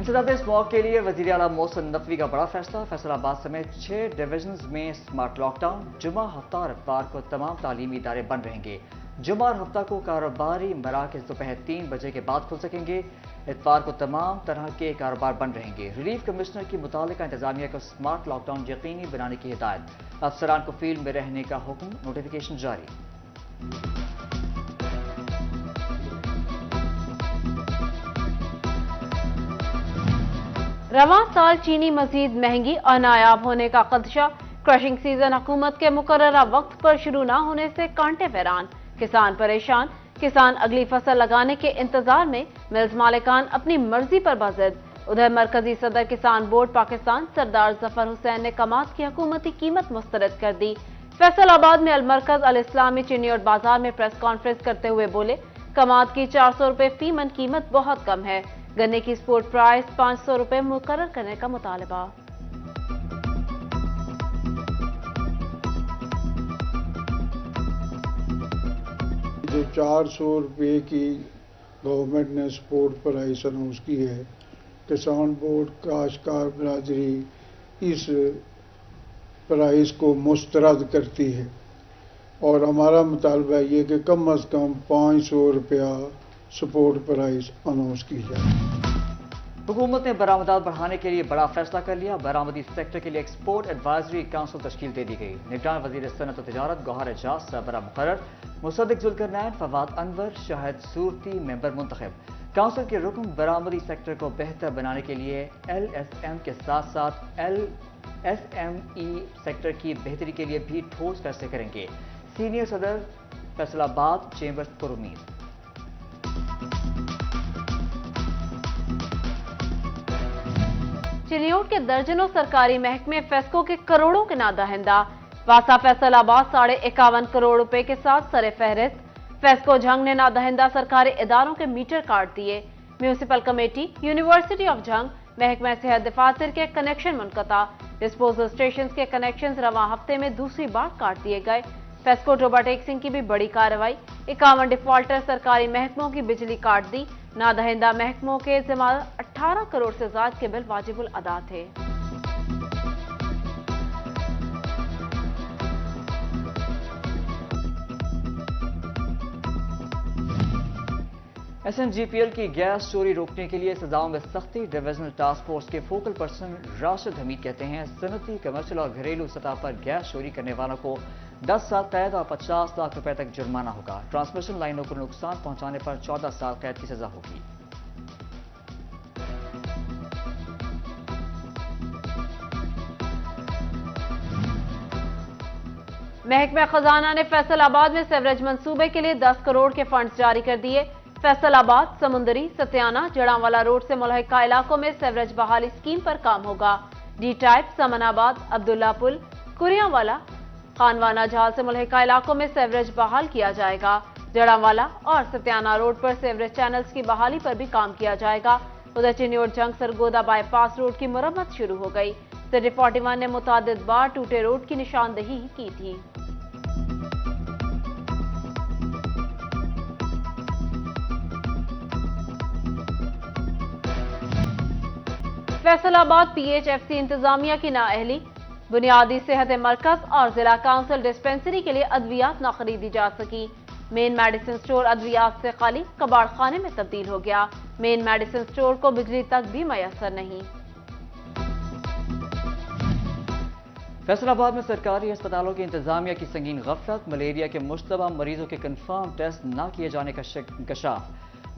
इंसदाद इस मौके के लिए वज़ीर आला मोहसिन नकवी का बड़ा फैसला। फैसलाबाद समेत 6 डिवीजन में स्मार्ट लॉकडाउन। जुमा हफ्ता और इतवार को तमाम तालीमी इदारे बंद रहेंगे। जुमा और हफ्ता को कारोबारी मराकज़ दोपहर 3 बजे के बाद खुल सकेंगे। इतवार को तमाम तरह के कारोबार बंद रहेंगे। रिलीफ कमिश्नर की मुतालिका इंतजामिया को स्मार्ट लॉकडाउन यकीनी बनाने की हिदायत। अफसरान को फील्ड में रहने का हुक्म। नोटिफिकेशन जारी। रवां साल चीनी मजीद महंगी और नायाब होने का खदशा। क्रशिंग सीजन हुकूमत के मुकर्ररा वक्त पर शुरू न होने से कांटे फैरान, किसान परेशान। किसान अगली फसल लगाने के इंतजार में, मिल्स मालिकान अपनी मर्जी पर बाज़िद। उधर मरकजी सदर किसान बोर्ड पाकिस्तान सरदार जफर हुसैन ने कमात की हुकूमती कीमत मुस्तरद कर दी। फैसलाबाद में अलमरकज अल इस्लामी चीनी और बाजार में प्रेस कॉन्फ्रेंस करते हुए बोले, कमात की 400 रुपए फी मन कीमत बहुत कम है। गन्ने की स्पोर्ट प्राइस 500 रुपए मुकर्रर करने का मुतालबा। जो 400 रुपये की गवर्नमेंट ने सपोर्ट प्राइस अनाउंस की है, किसान बोर्ड काश्तकार बरादरी इस प्राइस को मुस्तरद करती है और हमारा मुतालबा ये कि कम अज़ कम 500 रुपया सपोर्ट प्राइस अनाउंस की जाए। हुकूमत ने बरामदात बढ़ाने के लिए बड़ा फैसला कर लिया। बरामदी सेक्टर के लिए एक्सपोर्ट एडवाइजरी काउंसिल तश्कील दे दी गई। निगरान वजीर सनत और तजारत गौहर एजाज सरबराह मुकर्रर। मुसद्दिक जुल्करनैन, फवाद अनवर, शाहिद सूरती मेंबर मुंतखब। काउंसिल के रुकन बरामदी सेक्टर को बेहतर बनाने के लिए LSM के साथ साथ LSME सेक्टर की बेहतरी के लिए भी ठोस फैसले करेंगे। सीनियर सदर फैसलाबाद चेंबर्स पर उम्मीद। चिलियोट के दर्जनों सरकारी महकमे फेस्को के करोड़ों के नादहिंदा। वासा फैसलाबाद 51.5 करोड़ रुपए के साथ सरे फहरिस्त। फेस्को झंग ने नादहिंदा सरकारी इदारों के मीटर काट दिए। Municipal committee, university of Jhang, महकमा सेहत दफातर के कनेक्शन मुनक़ता। डिस्पोजल स्टेशन के कनेक्शन रवां हफ्ते में दूसरी बार काट दिए गए। फेस्को टोबा टैक्सिंग की भी बड़ी कार्रवाई। 51 डिफॉल्टर सरकारी महकमों की बिजली काट दी। नादहिंदा महकमों के जिम्मा 18 करोड़ से ज्यादा के बिल वाजिबुल अदा थे। SMGPL की गैस चोरी रोकने के लिए सजाओं में सख्ती। डिविजनल टास्क फोर्स के फोकल पर्सन राशिद हमीद कहते हैं, सनती, कमर्शियल और घरेलू सतह पर गैस चोरी करने वालों को 10 साल कैद और 50 लाख रुपए तक जुर्माना होगा। ट्रांसमिशन लाइनों को नुकसान पहुंचाने पर 14 साल कैद की सजा होगी। महकमा खजाना ने फैसलाबाद में सेवरेज मंसूबे के लिए 10 करोड़ के फंड्स जारी कर दिए। फैसलाबाद, समुंदरी, सत्याना, जड़ांवाला रोड से मुल्हिका इलाकों में सेवरेज बहाली स्कीम पर काम होगा। डी टाइप, समनाबाद, अब्दुल्ला पुल, कुरियावाला, खानवाना झाल से मुल्हिका इलाकों में सेवरेज बहाल किया जाएगा। जड़ांवाला और सत्याना रोड पर सेवरेज चैनल्स की बहाली पर भी काम किया जाएगा। उधर चिन्योट जंग सरगोदा बाईपास रोड की मुरम्मत शुरू हो गई। सिटी 41 ने मुतादिद बार टूटे रोड की निशानदेही की थी। फैसलाबाद PHFC इंतजामिया की नाअहली। बुनियादी सेहत मरकज और जिला काउंसिल डिस्पेंसरी के लिए अद्वियात न खरीदी जा सकी। मेन मेडिसिन स्टोर अद्वियात से खाली कबाड़ खाने में तब्दील हो गया। मेन मेडिसिन स्टोर को बिजली तक भी मैसर नहीं। फैसलाबाद में सरकारी अस्पतालों की इंतजामिया की संगीन गफलत। मलेरिया के मुश्तबा मरीजों के कंफर्म टेस्ट न किए जाने का इंकशाफ।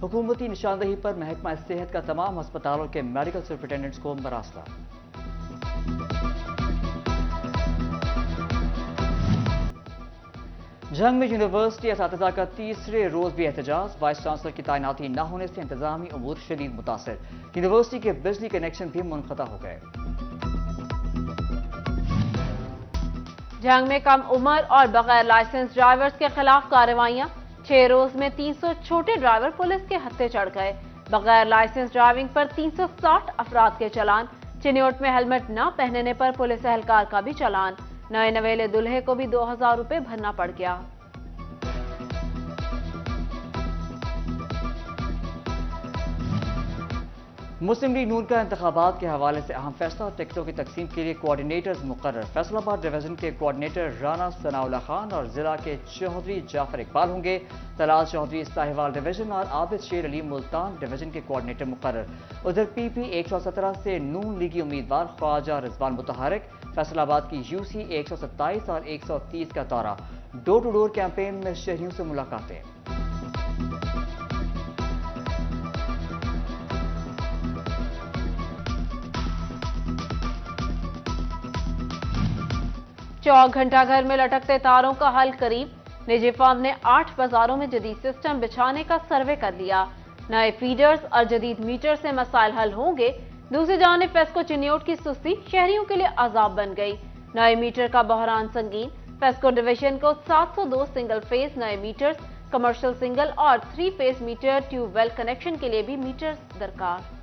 हुकूमती निशानदेही पर महकमा सेहत का तमाम अस्पतालों के मेडिकल सुपरिटेंडेंट्स को मरासला। झंग में यूनिवर्सिटी असातिज़ा का तीसरे रोज भी एहतजाज। वाइस चांसलर की तैनाती न होने से इंतजामी अमूर शदीद मुतासर। यूनिवर्सिटी के बिजली कनेक्शन भी मुनक़ता हो गए। झंग में कम उम्र और बगैर लाइसेंस ड्राइवर्स के खिलाफ कार्रवाइयां। 6 रोज में 300 छोटे ड्राइवर पुलिस के हत्थे चढ़ गए। बगैर लाइसेंस ड्राइविंग पर 360 अफराद के चालान। चिन्योट में हेलमेट न पहनने पर पुलिस एहलकार का भी चालान। नए नवेले दूल्हे को भी 2000 रुपए भरना पड़ गया। मुस्लिम लीग नून का इंतखाबात के हवाले से अहम फैसला, टिकटों की तकसीम के लिए कोऑर्डिनेटर्स मुकर्रर। फैसलाबाद डिवीजन के कोऑर्डिनेटर राना सनाउल्लाह खान और जिला के चौधरी जाफर इकबाल होंगे। तलाल चौधरी साहिवाल डिवीजन और आबिद शेर अली मुल्तान डिवीजन के कोऑर्डिनेटर मुकर्रर। उधर पीपी 117 से नून लीगी उम्मीदवार ख्वाजा रिजवान मुतहरिक। फैसलाबाद की यूसी 127 और 130 का दौरा। डोर टू डोर कैंपेन में शहरियों से मुलाकातें। चौक घंटा घर में लटकते तारों का हल करीब। निजी फर्म ने 8 बाजारों में जदीद सिस्टम बिछाने का सर्वे कर लिया। नए फीडर्स और जदीद मीटर से मसाइल हल होंगे। दूसरी जानिब फेस्को चिन्योट की सुस्ती शहरियों के लिए अजाब बन गई। नए मीटर का बहरान संगीन। फेस्को डिवीजन को 702 सिंगल फेज नए मीटर्स, कमर्शियल सिंगल और 3 फेज मीटर ट्यूबवेल कनेक्शन के लिए भी मीटर्स दरकार।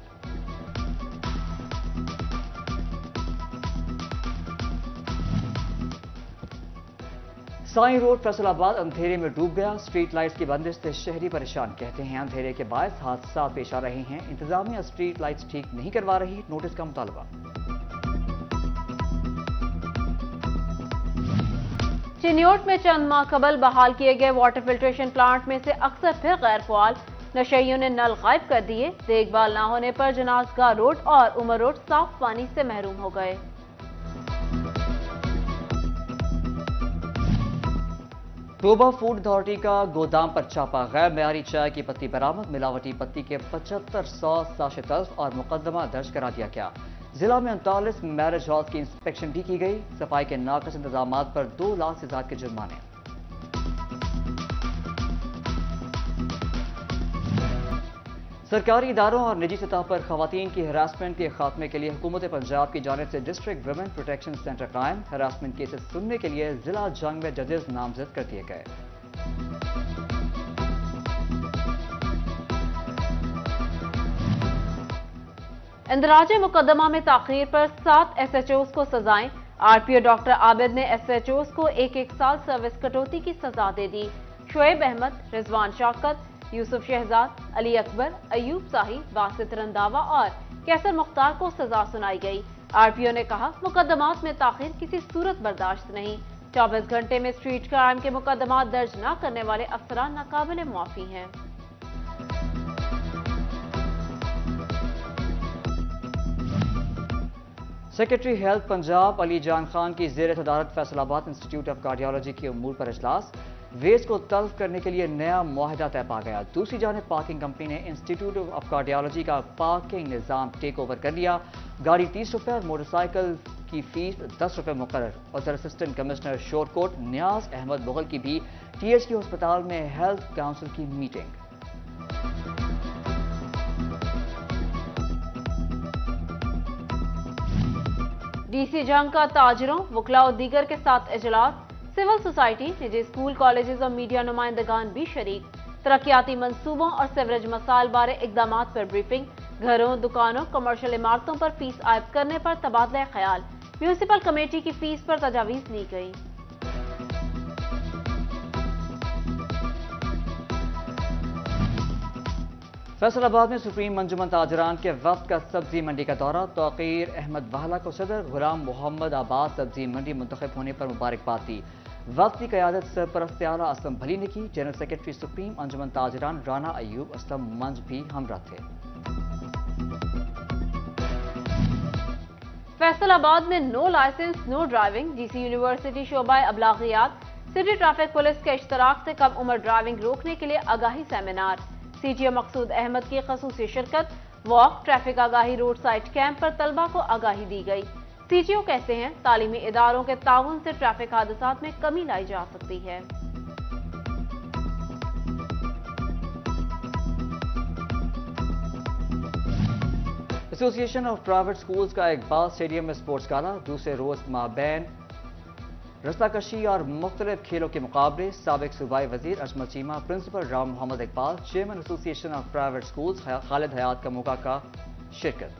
साई रोड फैसलाबाद अंधेरे में डूब गया। स्ट्रीट लाइट्स की बंदिश से शहरी परेशान। कहते हैं अंधेरे के बायस हादसा पेश आ रहे हैं। इंतजामिया स्ट्रीट लाइट्स ठीक नहीं करवा रही, नोटिस का मुतालबा। चिन्योट में चंद माह कबल बहाल किए गए वाटर फिल्ट्रेशन प्लांट में से अक्सर फिर गैर फाल। नशेइयों ने नल गायब कर दिए। देखभाल न होने पर जनाजगाह रोड और उमर रोड साफ पानी से महरूम हो गए। टोबा फूड अथॉरिटी का गोदाम पर छापा। गैर मेयारी चाय की पत्ती बरामद। मिलावटी पत्ती के 7500 साशे तल्फ और मुकदमा दर्ज करा दिया गया। जिला में 39 मैरिज हॉल्स की इंस्पेक्शन भी की गई। सफाई के नाकस इंतजाम पर 2 लाख से ज्यादा के जुर्माने। सरकारी इदारों और निजी सतह पर खवातीन की हरासमेंट के खात्मे के लिए हुकूमत पंजाब की जानिब से डिस्ट्रिक्ट वुमेन प्रोटेक्शन सेंटर कायम। हरासमेंट केसेस सुनने के लिए जिला जंग में जजेस नामजद कर दिए गए। इंदराज मुकदमा में ताखीर पर 7 SHOs को सजाएं। RPO डॉक्टर आबिद ने SHOs को 1-1 साल सर्विस कटौती की सजा दे दी। शुएब अहमद, रिजवान शौकत, यूसुफ शहजाद, अली अकबर, अयूब साही, बासित रंधावा और कैसर मुख्तार को सजा सुनाई गई। RPO ने कहा, मुकदमात में ताखीर किसी सूरत बर्दाश्त नहीं। 24 घंटे में स्ट्रीट क्राइम के मुकदमात दर्ज न करने वाले अफसरान नाकाबिले मुआफी हैं। सेक्रेटरी हेल्थ पंजाब अली जान खान की जेर सदारत फैसलाबाद इंस्टीट्यूट ऑफ कार्डियोलॉजी के उमूर पर इजलास। वेस्ट को तल्फ करने के लिए नया मुआहिदा तय पा गया। दूसरी जानिब पार्किंग कंपनी ने इंस्टीट्यूट ऑफ कार्डियोलॉजी का पार्किंग निज़ाम टेक ओवर कर लिया। गाड़ी 30 रुपये और मोटरसाइकिल की फीस 10 रुपये मुकर्रर। उधर असिस्टेंट कमिश्नर शोरकोट नियाज अहमद मुगल की भी THQ अस्पताल में हेल्थ काउंसिल की मीटिंग। DC जंग का ताजरों, वकला और दीगर के साथ इजलास। सिविल सोसाइटी, निजी स्कूल, कॉलेजेस और मीडिया नुमाइंदगान भी शरीक। तरक्याती मंसूबों और सीवरेज मसाइल बारे इकदामात पर ब्रीफिंग। घरों, दुकानों, कमर्शियल इमारतों पर फीस आयद करने पर तबादला ख्याल। म्यूनिसिपल कमेटी की फीस पर तजावीज ली गई। फैसलाबाद में सुप्रीम अंजुमन ताजरान के वफ्द का सब्जी मंडी का दौरा। तौकीर अहमद वाहला को सदर, गुलाम मोहम्मद आबाद सब्जी मंडी मुंतखब होने पर मुबारकबाद दी। वफ्द की क़यादत सरपरस्त आला असलम भली ने की। General secretary supreme Anjuman Tajiran Rana Ayub Aslam Manj भी हमरा थे। फैसलाबाद में no license no driving. DC university शोबा अबलागियात, सिटी ट्रैफिक पुलिस के इश्तराक से कम उम्र ड्राइविंग रोकने के लिए आगाही सेमिनार। CTO मकसूद अहमद की खसूसी शिरकत। वॉक, ट्रैफिक आगाही, रोड साइड कैंप पर तलबा को आगाही दी गई। CTO कहते हैं, तालीमी इदारों के ताउन से ट्रैफिक हादसात में कमी लाई जा सकती है। एसोसिएशन ऑफ प्राइवेट स्कूल्स का इकबाल स्टेडियम में स्पोर्ट्स गाला। दूसरे रोज माबैन रस्साकशी और मुख्तलिफ खेलों के मुकाबले। साबिक सूबाई वजीर Ajmal Cheema, principal Ram Mohammad Iqbal, chairman association of private schools Khalid Hayat का मौका का शिरकत।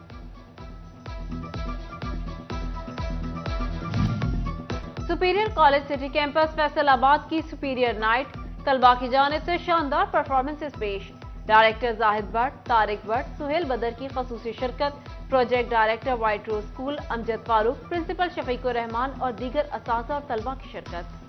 Superior college city campus Faisalabad की सुपीरियर नाइट। तलबा की जानिब से शानदार परफॉर्मेंसेस पेश। ڈائریکٹر زاہد بٹ، طارق بٹ، سہیل بدر کی خصوصی شرکت، project director white rose school Amjad Farooq, principal Shafiq Ur Rehman اور دیگر اساتذہ اور طلبہ کی شرکت۔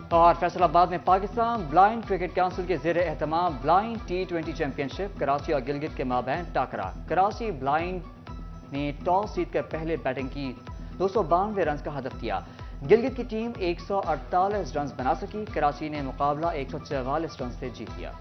اور فیصل آباد میں پاکستان بلائنڈ کرکٹ کونسل کے زیر اہتمام بلائنڈ ٹی20 چیمپئن شپ کراچی اور گلگت کے مابین ٹاکرا۔ کراچی بلائنڈ نے ٹاس جیت کر پہلے بیٹنگ کی، 292 رنز کا ہدف دیا۔ گلگت کی ٹیم 148 رنز بنا سکی، کراچی نے مقابلہ 144 رنز سے جیت لیا۔